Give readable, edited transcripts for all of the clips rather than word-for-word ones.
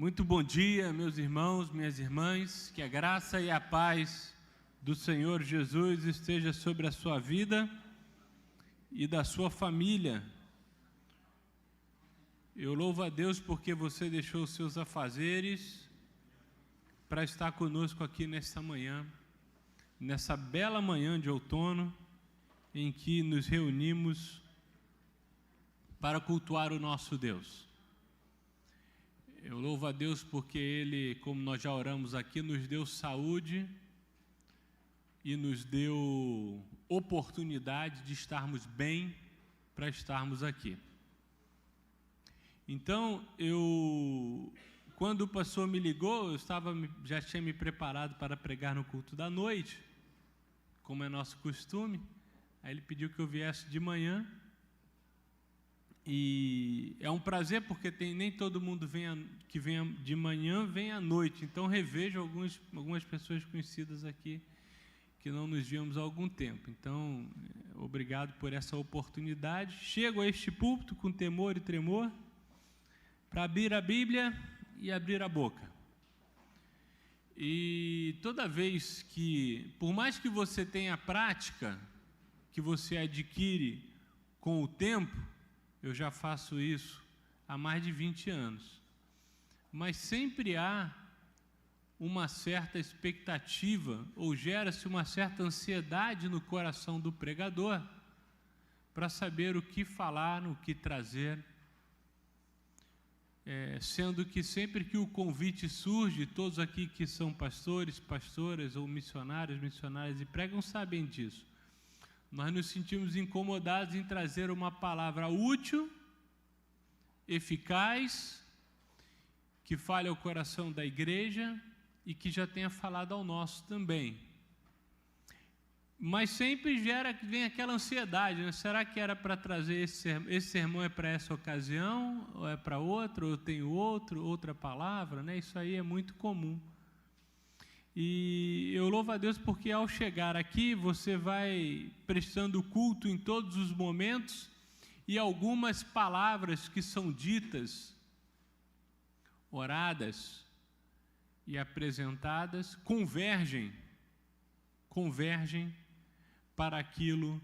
Muito bom dia, meus irmãos, minhas irmãs, que a graça e a paz do Senhor Jesus esteja sobre a sua vida e da sua família. Eu louvo a Deus porque você deixou os seus afazeres para estar conosco aqui nesta manhã, nessa bela manhã de outono, em que nos reunimos para cultuar o nosso Deus. Eu louvo a Deus porque Ele, como nós já oramos aqui, nos deu saúde e nos deu oportunidade de estarmos bem para estarmos aqui. Então, quando o pastor me ligou, já tinha me preparado para pregar no culto da noite, como é nosso costume. Aí ele pediu que eu viesse de manhã. E é um prazer porque nem todo mundo que vem de manhã vem à noite. Então revejo algumas pessoas conhecidas aqui que não nos víamos há algum tempo. Então, obrigado por essa oportunidade. Chego a este púlpito com temor e tremor para abrir a Bíblia e abrir a boca. E toda vez que, por mais que você tenha prática, que você adquire com o tempo, eu já faço isso há mais de 20 anos. Mas sempre há uma certa expectativa, ou gera-se uma certa ansiedade no coração do pregador para saber o que falar, o que trazer. Sendo que sempre que o convite surge, todos aqui que são pastores, pastoras ou missionárias e pregam sabem disso. Nós nos sentimos incomodados em trazer uma palavra útil, eficaz, que fale ao coração da igreja e que já tenha falado ao nosso também. Mas sempre vem aquela ansiedade, né? Será que era para trazer esse sermão é para essa ocasião, ou é para outra, ou eu tenho outra palavra, né? Isso aí é muito comum. E eu louvo a Deus porque ao chegar aqui você vai prestando culto em todos os momentos e algumas palavras que são ditas, oradas e apresentadas convergem para aquilo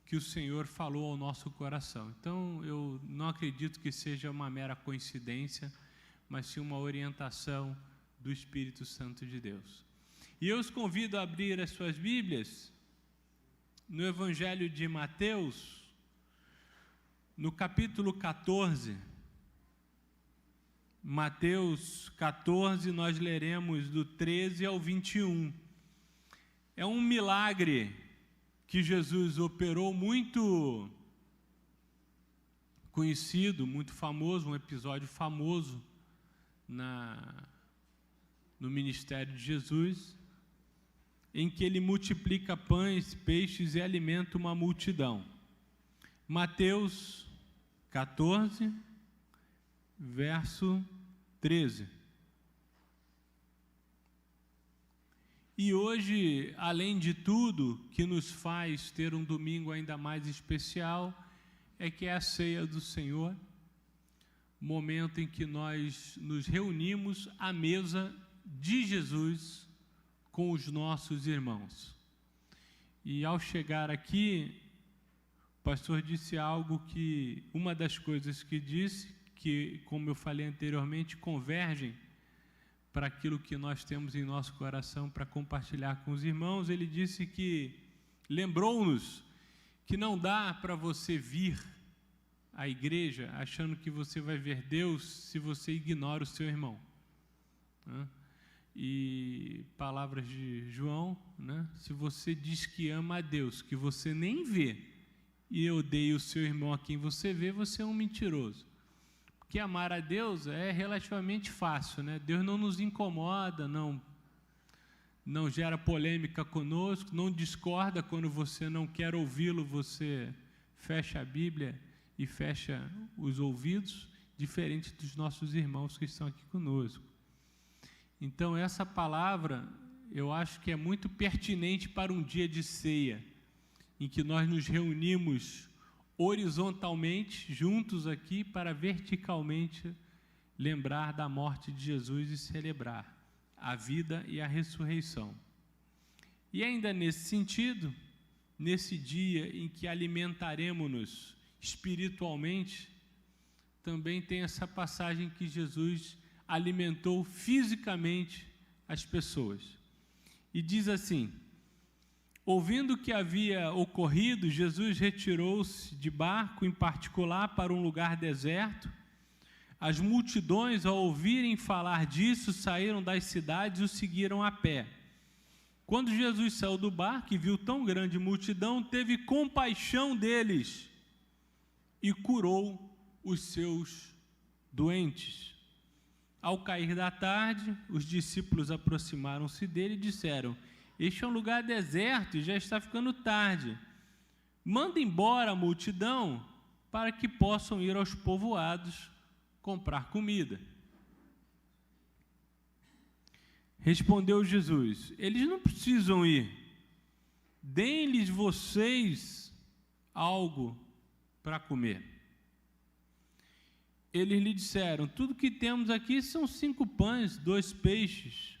que o Senhor falou ao nosso coração. Então eu não acredito que seja uma mera coincidência, mas sim uma orientação do Espírito Santo de Deus. E eu os convido a abrir as suas Bíblias no Evangelho de Mateus, no capítulo 14. Mateus 14, nós leremos do 13 ao 21. É um milagre que Jesus operou muito conhecido, muito famoso, um episódio famoso no ministério de Jesus, em que ele multiplica pães, peixes e alimenta uma multidão. Mateus 14, verso 13. E hoje, além de tudo que nos faz ter um domingo ainda mais especial, é que é a ceia do Senhor, momento em que nós nos reunimos à mesa de Jesus com os nossos irmãos. E ao chegar aqui, o pastor disse algo que, uma das coisas que disse, que, como eu falei anteriormente, convergem para aquilo que nós temos em nosso coração para compartilhar com os irmãos. Ele disse que, lembrou-nos que não dá para você vir à igreja achando que você vai ver Deus se você ignora o seu irmão, né? E palavras de João, né? Se você diz que ama a Deus, que você nem vê, e odeia o seu irmão a quem você vê, você é um mentiroso. Porque amar a Deus é relativamente fácil, né? Deus não nos incomoda, não gera polêmica conosco, não discorda quando você não quer ouvi-lo, você fecha a Bíblia e fecha os ouvidos, diferente dos nossos irmãos que estão aqui conosco. Então, essa palavra, eu acho que é muito pertinente para um dia de ceia, em que nós nos reunimos horizontalmente, juntos aqui, para verticalmente lembrar da morte de Jesus e celebrar a vida e a ressurreição. E ainda nesse sentido, nesse dia em que alimentaremos-nos espiritualmente, também tem essa passagem que Jesus alimentou fisicamente as pessoas. E diz assim: ouvindo o que havia ocorrido, Jesus retirou-se de barco em particular para um lugar deserto. As multidões, ao ouvirem falar disso, saíram das cidades e o seguiram a pé. Quando Jesus saiu do barco e viu tão grande multidão, teve compaixão deles e curou os seus doentes. Ao cair da tarde, os discípulos aproximaram-se dele e disseram: este é um lugar deserto e já está ficando tarde. Manda embora a multidão para que possam ir aos povoados comprar comida. Respondeu Jesus: eles não precisam ir. Deem-lhes vocês algo para comer. Eles lhe disseram: tudo que temos aqui são 5 pães, 2 peixes.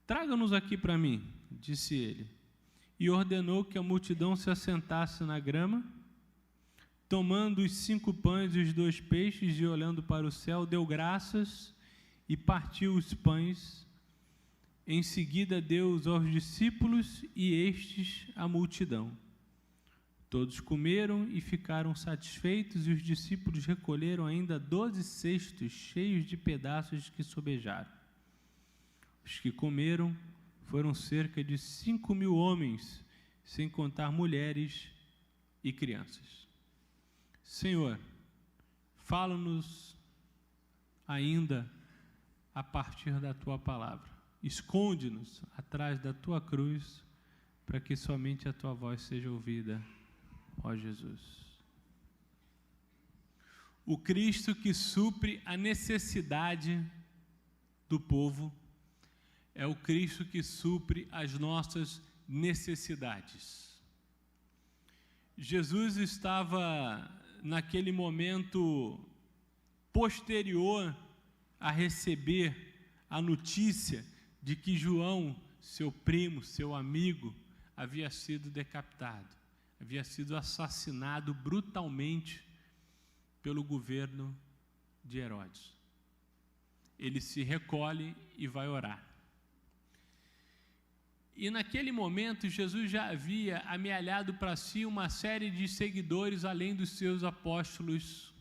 Traga-nos aqui para mim, disse ele. E ordenou que a multidão se assentasse na grama. Tomando os 5 pães e os 2 peixes e olhando para o céu, deu graças e partiu os pães. Em seguida deu-os aos discípulos e estes à multidão. Todos comeram e ficaram satisfeitos, e os discípulos recolheram ainda 12 cestos cheios de pedaços que sobejaram. Os que comeram foram cerca de 5.000 homens, sem contar mulheres e crianças. Senhor, fala-nos ainda a partir da Tua palavra. Esconde-nos atrás da Tua cruz, para que somente a Tua voz seja ouvida, ó Jesus. O Cristo que supre a necessidade do povo é o Cristo que supre as nossas necessidades. Jesus estava naquele momento posterior a receber a notícia de que João, seu primo, seu amigo, havia sido decapitado, havia sido assassinado brutalmente pelo governo de Herodes. Ele se recolhe e vai orar. E naquele momento, Jesus já havia amealhado para si uma série de seguidores, além dos seus apóstolos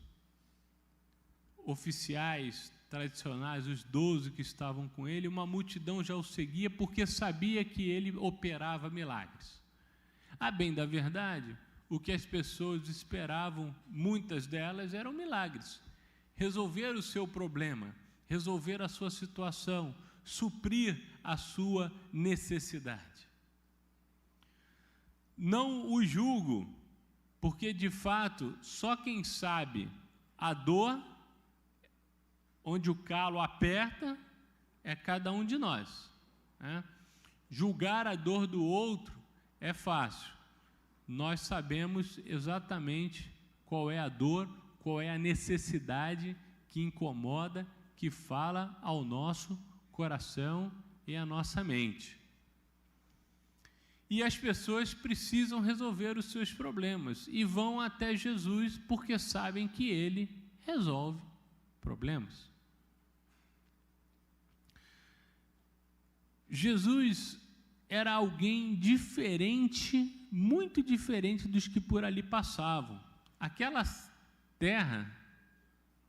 oficiais, tradicionais, os 12 que estavam com ele. Uma multidão já o seguia porque sabia que ele operava milagres. A bem da verdade, o que as pessoas esperavam, muitas delas, eram milagres. Resolver o seu problema, resolver a sua situação, suprir a sua necessidade. Não o julgo, porque de fato só quem sabe a dor, onde o calo aperta, é cada um de nós, né? Julgar a dor do outro é fácil. Nós sabemos exatamente qual é a dor, qual é a necessidade que incomoda, que fala ao nosso coração e à nossa mente. E as pessoas precisam resolver os seus problemas e vão até Jesus porque sabem que Ele resolve problemas. Jesus era alguém diferente, muito diferente dos que por ali passavam. Aquela terra,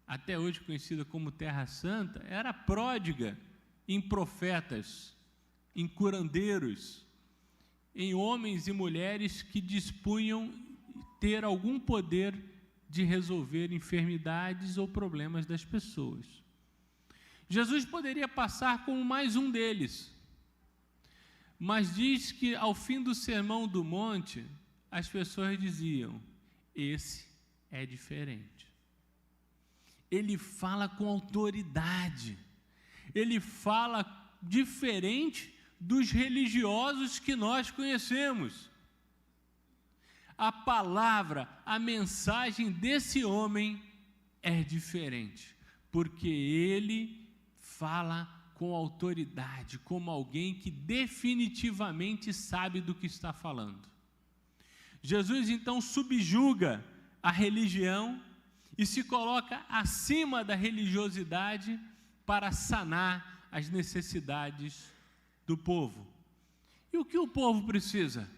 até hoje conhecida como Terra Santa, era pródiga em profetas, em curandeiros, em homens e mulheres que dispunham ter algum poder de resolver enfermidades ou problemas das pessoas. Jesus poderia passar como mais um deles, mas diz que ao fim do Sermão do Monte, as pessoas diziam: esse é diferente. Ele fala com autoridade. Ele fala diferente dos religiosos que nós conhecemos. A palavra, a mensagem desse homem é diferente, porque ele fala com autoridade, como alguém que definitivamente sabe do que está falando. Jesus então subjuga a religião e se coloca acima da religiosidade para sanar as necessidades do povo. E o que o povo precisa?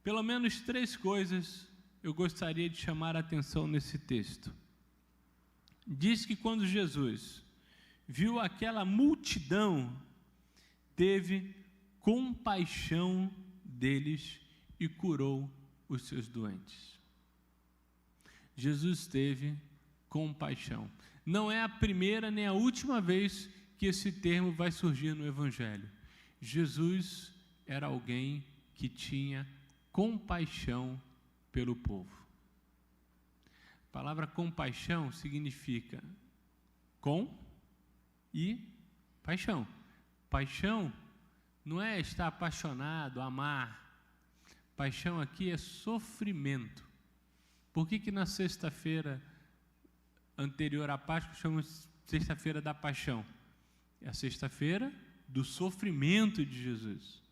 Pelo menos 3 coisas eu gostaria de chamar a atenção nesse texto. Diz que quando Jesus viu aquela multidão, teve compaixão deles e curou os seus doentes. Jesus teve compaixão. Não é a primeira nem a última vez que esse termo vai surgir no Evangelho. Jesus era alguém que tinha compaixão pelo povo. A palavra compaixão significa com e paixão. Paixão não é estar apaixonado, amar. Paixão aqui é sofrimento. Por que na sexta-feira anterior à Páscoa chamamos sexta-feira da paixão? É a sexta-feira do sofrimento de Jesus,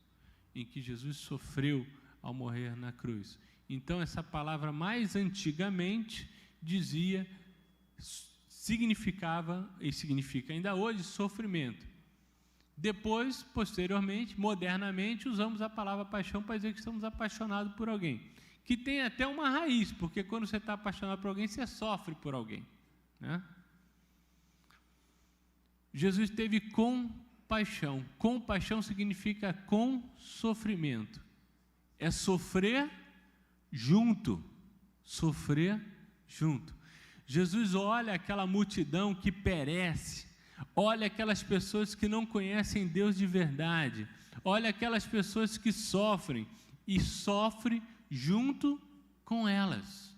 em que Jesus sofreu ao morrer na cruz. Então essa palavra mais antigamente significava, e significa ainda hoje, sofrimento. Depois, posteriormente, modernamente, usamos a palavra paixão para dizer que estamos apaixonados por alguém, que tem até uma raiz, porque quando você está apaixonado por alguém, você sofre por alguém, né? Jesus teve compaixão. Compaixão significa com sofrimento. É sofrer junto. Sofrer junto. Jesus olha aquela multidão que perece, olha aquelas pessoas que não conhecem Deus de verdade, olha aquelas pessoas que sofrem e sofre junto com elas.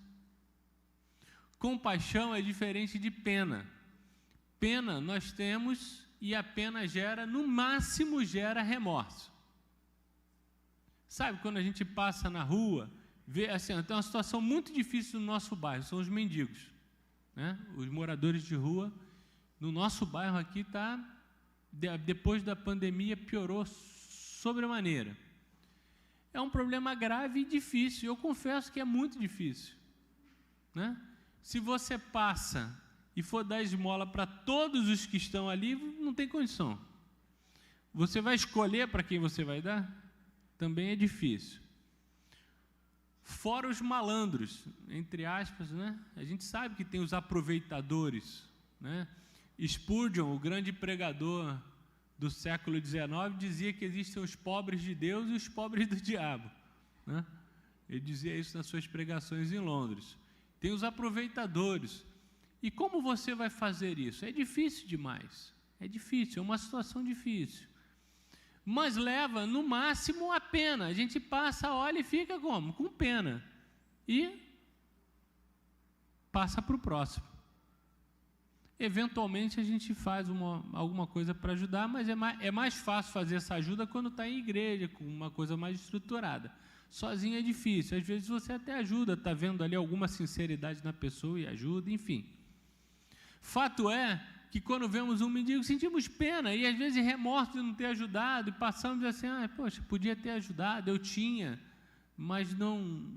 Compaixão é diferente de pena. Pena nós temos e a pena gera, no máximo gera remorso. Sabe, quando a gente passa na rua, vê assim, tem uma situação muito difícil no nosso bairro, são os mendigos, né? Os moradores de rua. No nosso bairro aqui está, depois da pandemia, piorou sobremaneira. É um problema grave e difícil, eu confesso que é muito difícil, né? Se você passa e for dar esmola para todos os que estão ali, não tem condição. Você vai escolher para quem você vai dar? Também é difícil. Fora os malandros, entre aspas, né? A gente sabe que tem os aproveitadores, né? Spurgeon, o grande pregador do século XIX, dizia que existem os pobres de Deus e os pobres do diabo, né? Ele dizia isso nas suas pregações em Londres. Tem os aproveitadores. E como você vai fazer isso? É difícil demais. É difícil, é uma situação difícil. Mas leva, no máximo, a pena. A gente passa, olha e fica como? Com pena. E passa para o próximo. Eventualmente, a gente faz alguma coisa para ajudar, mas é mais fácil fazer essa ajuda quando está em igreja, com uma coisa mais estruturada. Sozinho é difícil. Às vezes você até ajuda, está vendo ali alguma sinceridade na pessoa e ajuda, enfim. Fato é que quando vemos um mendigo, sentimos pena e às vezes remorso de não ter ajudado e passamos assim, poxa, podia ter ajudado, eu tinha, mas não,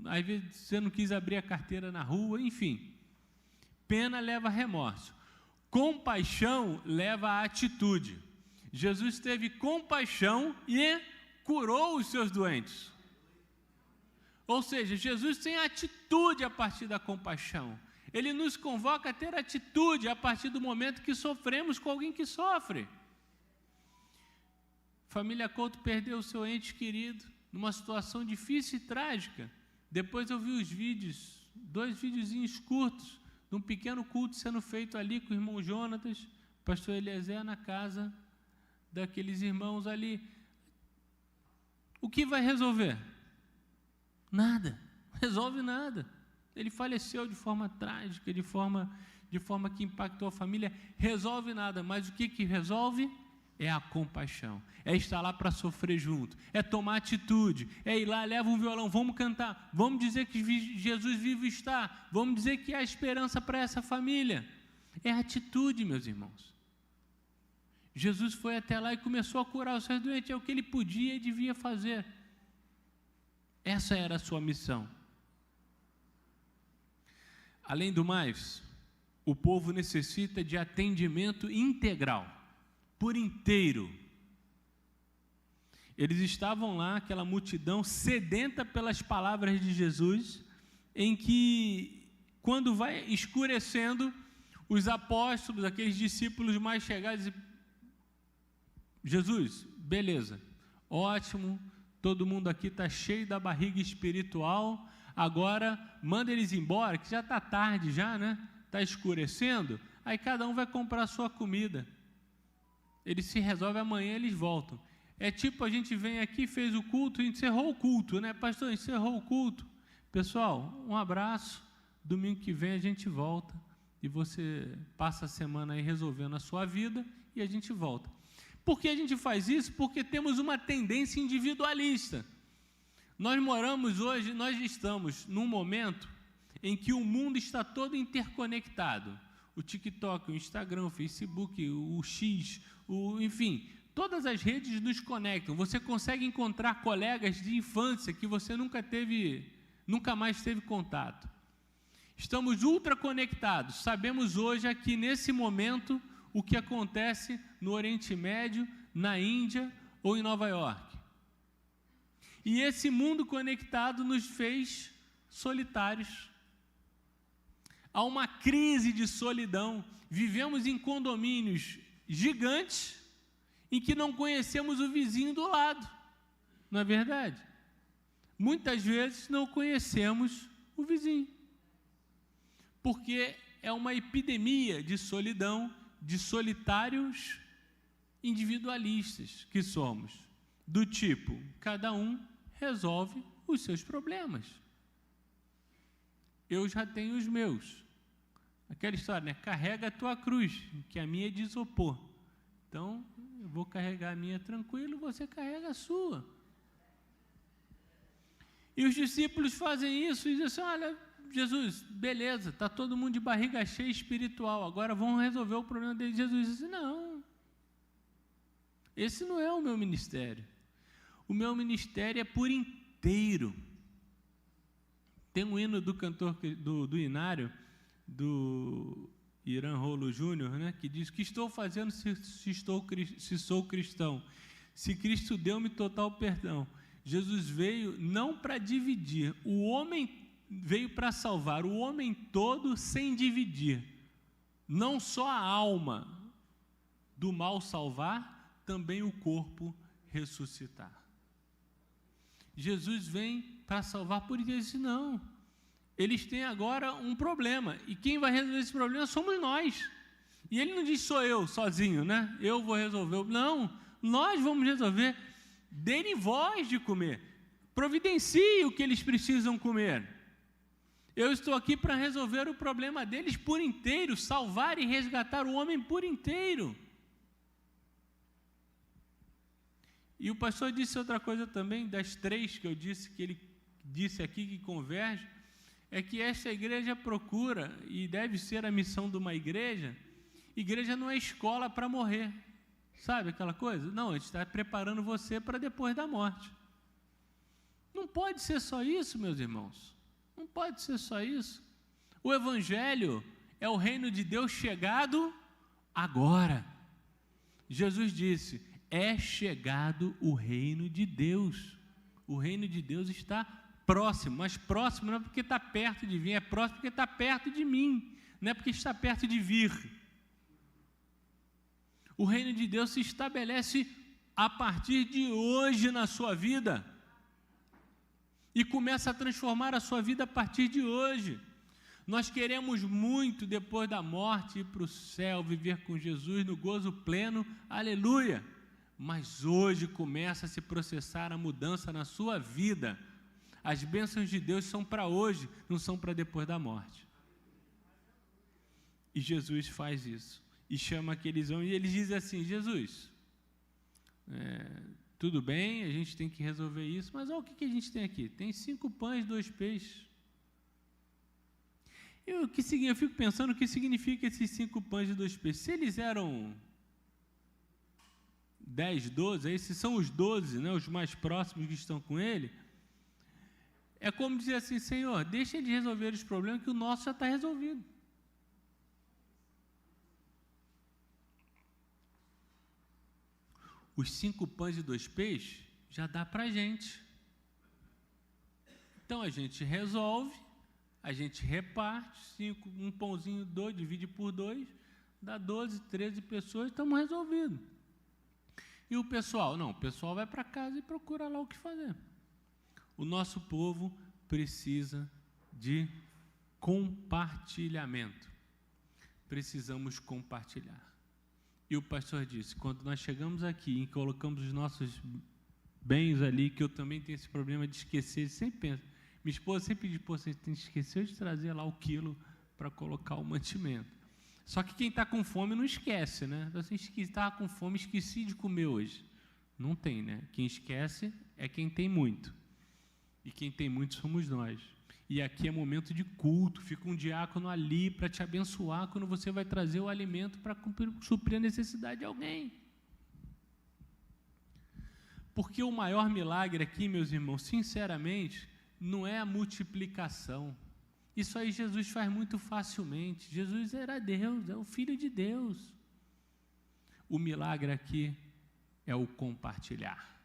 às vezes você não quis abrir a carteira na rua, enfim. Pena leva a remorso. Compaixão leva a atitude. Jesus teve compaixão e curou os seus doentes. Ou seja, Jesus tem atitude a partir da compaixão. Ele nos convoca a ter atitude a partir do momento que sofremos com alguém que sofre. Família Couto perdeu o seu ente querido numa situação difícil e trágica. Depois eu vi os vídeos, 2 videozinhos curtos, de um pequeno culto sendo feito ali com o irmão Jonatas, pastor Eliezer, na casa daqueles irmãos ali. O que vai resolver? Nada, resolve nada. Ele faleceu de forma trágica, de forma que impactou a família, resolve nada, mas o que resolve? é a compaixão, é estar lá para sofrer junto, é tomar atitude, é ir lá, leva um violão, vamos cantar, vamos dizer que Jesus vivo está, vamos dizer que há esperança para essa família. É atitude, meus irmãos. Jesus foi até lá e começou a curar os seus doentes, é o que ele podia e devia fazer. Essa era a sua missão. Além do mais, o povo necessita de atendimento integral, por inteiro. Eles estavam lá, aquela multidão sedenta pelas palavras de Jesus, em que, quando vai escurecendo, os apóstolos, aqueles discípulos mais chegados, dizem: Jesus, beleza, ótimo, todo mundo aqui está cheio da barriga espiritual, agora manda eles embora, que já está tarde já, né? Está escurecendo, aí cada um vai comprar a sua comida. Eles se resolvem, amanhã eles voltam. É tipo, a gente vem aqui, fez o culto, encerrou o culto, né? Pastor, encerrou o culto. Pessoal, um abraço, domingo que vem a gente volta, e você passa a semana aí resolvendo a sua vida, e a gente volta. Por que a gente faz isso? Porque temos uma tendência individualista. Nós estamos num momento em que o mundo está todo interconectado. O TikTok, o Instagram, o Facebook, o X, enfim, todas as redes nos conectam. Você consegue encontrar colegas de infância que você nunca mais teve contato. Estamos ultra conectados. Sabemos hoje aqui nesse momento o que acontece no Oriente Médio, na Índia ou em Nova York. E esse mundo conectado nos fez solitários. Há uma crise de solidão. Vivemos em condomínios gigantes em que não conhecemos o vizinho do lado. Não é verdade? Muitas vezes não conhecemos o vizinho. Porque é uma epidemia de solidão, de solitários individualistas que somos. Do tipo, cada um resolve os seus problemas. Eu já tenho os meus. Aquela história, né? Carrega a tua cruz, que a minha é de isopor. Então, eu vou carregar a minha tranquilo, você carrega a sua. E os discípulos fazem isso e dizem assim: olha, Jesus, beleza, está todo mundo de barriga cheia espiritual, agora vamos resolver o problema dele. Jesus disse: não, esse não é o meu ministério. O meu ministério é por inteiro. Tem um hino do cantor, do Inário, do Irã Rolo Júnior, né, que diz: que estou fazendo se sou cristão? Se Cristo deu-me total perdão. Jesus veio não para dividir, o homem veio para salvar o homem todo sem dividir. Não só a alma do mal salvar, também o corpo ressuscitar. Jesus vem para salvar por isso. Não. Eles têm agora um problema, e quem vai resolver esse problema somos nós. E ele não diz: sou eu sozinho, né? Eu vou resolver. Não, nós vamos resolver. Dê-lhe voz de comer. Providencie o que eles precisam comer. Eu estou aqui para resolver o problema deles por inteiro, salvar e resgatar o homem por inteiro. E o pastor disse outra coisa também, das três que eu disse, que ele disse aqui que converge, é que esta igreja procura, e deve ser a missão de uma igreja não é escola para morrer. Sabe aquela coisa? Não, a gente está preparando você para depois da morte. Não pode ser só isso, meus irmãos. Não pode ser só isso. O Evangelho é o reino de Deus chegado agora. Jesus disse: é chegado o reino de Deus. O reino de Deus está próximo, mas próximo não é porque está perto de vir, é próximo porque está perto de mim, não é porque está perto de vir. O reino de Deus se estabelece a partir de hoje na sua vida e começa a transformar a sua vida a partir de hoje. Nós queremos muito, depois da morte, ir para o céu, viver com Jesus no gozo pleno, aleluia, mas hoje começa a se processar a mudança na sua vida. As bênçãos de Deus são para hoje, não são para depois da morte. E Jesus faz isso. E chama aqueles homens, e eles dizem assim: Jesus, tudo bem, a gente tem que resolver isso, mas olha o que a gente tem aqui. Tem 5 pães, 2 peixes. Eu fico pensando o que significa esses 5 pães e 2 peixes. Se eles eram 10, 12, esses são os 12, né, os mais próximos que estão com ele, é como dizer assim, Senhor, deixa eles resolver os problemas que o nosso já está resolvido. Os 5 pães e 2 peixes já dá para a gente. Então a gente resolve, a gente reparte, um pãozinho, 2, divide por 2, dá 12, 13 pessoas, estamos resolvidos. E o pessoal? Não, o pessoal vai para casa e procura lá o que fazer. O nosso povo precisa de compartilhamento. Precisamos compartilhar. E o pastor disse, quando nós chegamos aqui e colocamos os nossos bens ali, que eu também tenho esse problema de esquecer, sempre penso, minha esposa sempre diz, pô, você esqueceu de trazer lá o quilo para colocar o mantimento. Só que quem está com fome não esquece, né? Você estava com fome, esqueci de comer hoje. Não tem, né? Quem esquece é quem tem muito. E quem tem muito somos nós. E aqui é momento de culto, fica um diácono ali para te abençoar quando você vai trazer o alimento para suprir a necessidade de alguém. Porque o maior milagre aqui, meus irmãos, sinceramente, não é a multiplicação. Isso aí Jesus faz muito facilmente. Jesus era Deus, é o Filho de Deus. O milagre aqui é o compartilhar.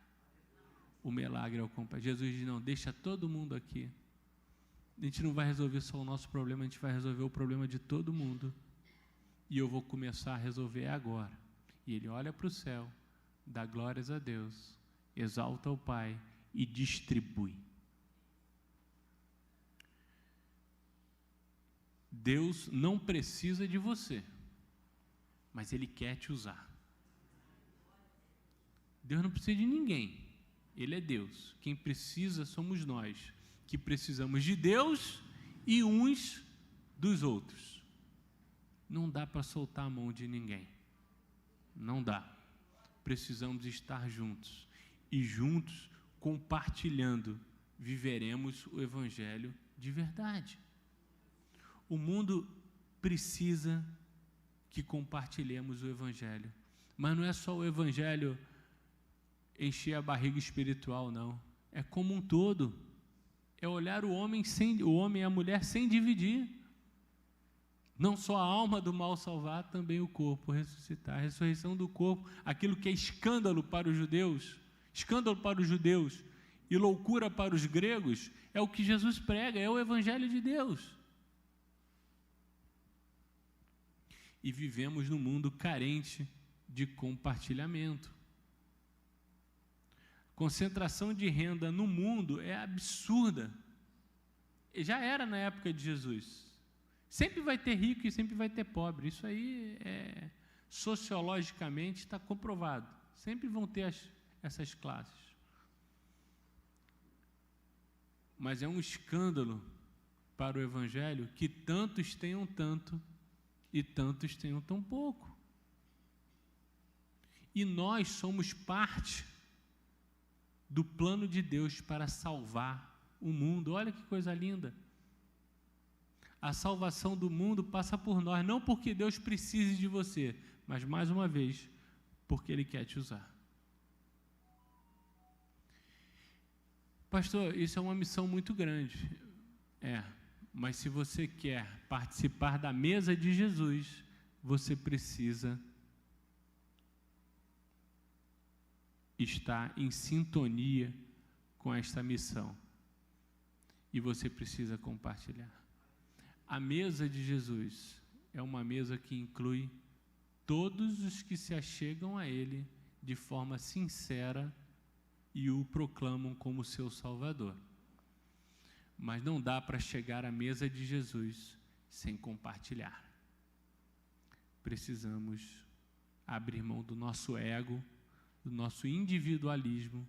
O milagre é o compartilhar. Jesus diz, não, deixa todo mundo aqui. A gente não vai resolver só o nosso problema, a gente vai resolver o problema de todo mundo. E eu vou começar a resolver agora. E ele olha para o céu, dá glórias a Deus, exalta o Pai e distribui. Deus não precisa de você, mas Ele quer te usar. Deus não precisa de ninguém, Ele é Deus. Quem precisa somos nós, que precisamos de Deus e uns dos outros. Não dá para soltar a mão de ninguém, não dá. Precisamos estar juntos, e juntos, compartilhando, viveremos o Evangelho de verdade. O mundo precisa que compartilhemos o Evangelho, mas não é só o Evangelho encher a barriga espiritual, não. É como um todo. É olhar o homem e a mulher sem dividir. Não só a alma do mal salvar, também o corpo ressuscitar. A ressurreição do corpo, aquilo que é escândalo para os judeus e loucura para os gregos, é o que Jesus prega, é o Evangelho de Deus. E vivemos num mundo carente de compartilhamento. Concentração de renda no mundo é absurda. Já era na época de Jesus. Sempre vai ter rico e sempre vai ter pobre. Isso aí sociologicamente está comprovado. Sempre vão ter essas classes. Mas é um escândalo para o Evangelho que tantos tenham tanto e tantos tenham tão pouco. E nós somos parte do plano de Deus para salvar o mundo. Olha que coisa linda. A salvação do mundo passa por nós, não porque Deus precise de você, mas, mais uma vez, porque Ele quer te usar. Pastor, isso é uma missão muito grande. Mas se você quer participar da mesa de Jesus, você precisa estar em sintonia com esta missão. E você precisa compartilhar. A mesa de Jesus é uma mesa que inclui todos os que se achegam a Ele de forma sincera e o proclamam como seu Salvador. Mas não dá para chegar à mesa de Jesus sem compartilhar. Precisamos abrir mão do nosso ego, do nosso individualismo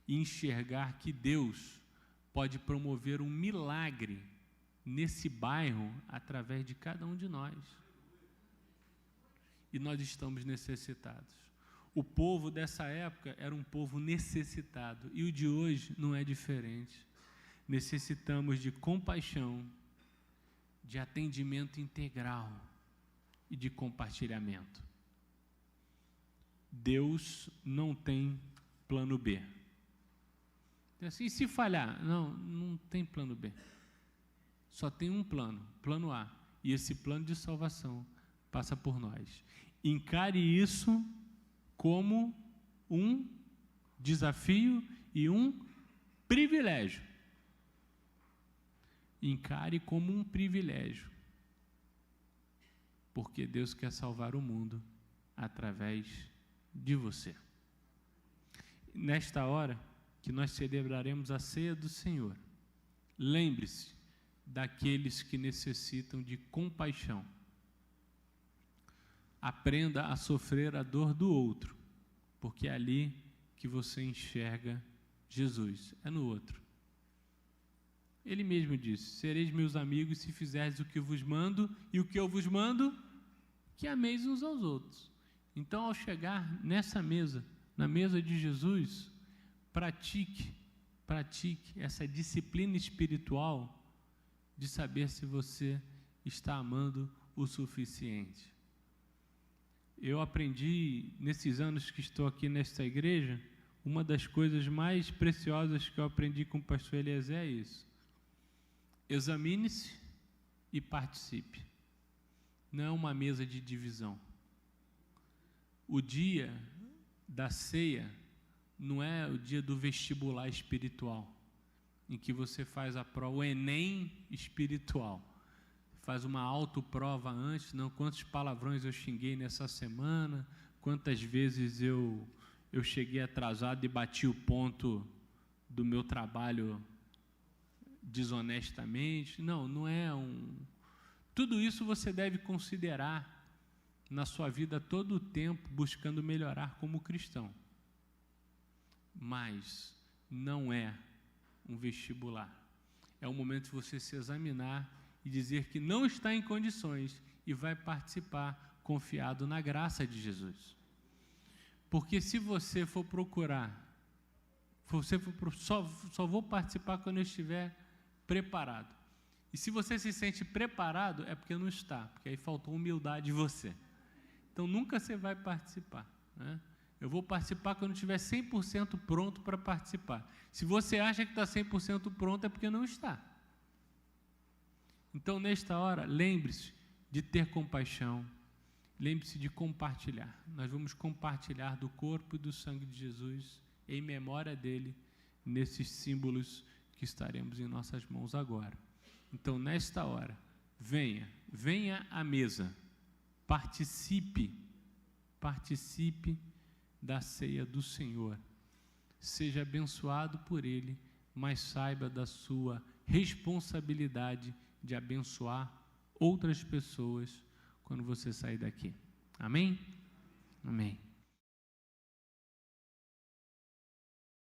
e enxergar que Deus pode promover um milagre nesse bairro através de cada um de nós. E nós estamos necessitados. O povo dessa época era um povo necessitado, e o de hoje não é diferente. Necessitamos de compaixão, de atendimento integral e de compartilhamento. Deus não tem plano B. Assim, e se falhar? Não tem plano B. Só tem um plano, plano A. E esse plano de salvação passa por nós. Encare isso como um desafio e um privilégio. Encare como um privilégio. Porque Deus quer salvar o mundo através de você. Nesta hora que nós celebraremos a ceia do Senhor, lembre-se daqueles que necessitam de compaixão. Aprenda a sofrer a dor do outro, porque é ali que você enxerga Jesus, é no outro. Ele mesmo disse: sereis meus amigos se fizerdes o que vos mando, e o que eu vos mando, que ameis uns aos outros. Então, ao chegar nessa mesa, na mesa de Jesus, pratique essa disciplina espiritual de saber se você está amando o suficiente. Eu aprendi, nesses anos que estou aqui nesta igreja, uma das coisas mais preciosas que eu aprendi com o pastor Eliezer é isso. Examine-se e participe. Não é uma mesa de divisão. O dia da ceia não é o dia do vestibular espiritual, em que você faz a prova, o Enem espiritual. Faz uma autoprova antes, não, quantos palavrões eu xinguei nessa semana, quantas vezes eu cheguei atrasado e bati o ponto do meu trabalho desonestamente. Não é um... Tudo isso você deve considerar na sua vida todo o tempo, buscando melhorar como cristão. Mas não é um vestibular. É o momento de você se examinar e dizer que não está em condições e vai participar confiado na graça de Jesus. Porque se você for procurar, só vou participar quando eu estiver preparado. E se você se sente preparado, é porque não está, porque aí faltou humildade em você. Então nunca você vai participar, né? Eu vou participar quando estiver 100% pronto para participar. Se você acha que está 100% pronto, é porque não está. Então, nesta hora, lembre-se de ter compaixão, lembre-se de compartilhar. Nós vamos compartilhar do corpo e do sangue de Jesus, em memória dele, nesses símbolos que estaremos em nossas mãos agora. Então, nesta hora, venha à mesa, participe da ceia do Senhor. Seja abençoado por Ele, mas saiba da sua responsabilidade de abençoar outras pessoas quando você sair daqui. Amém? Amém.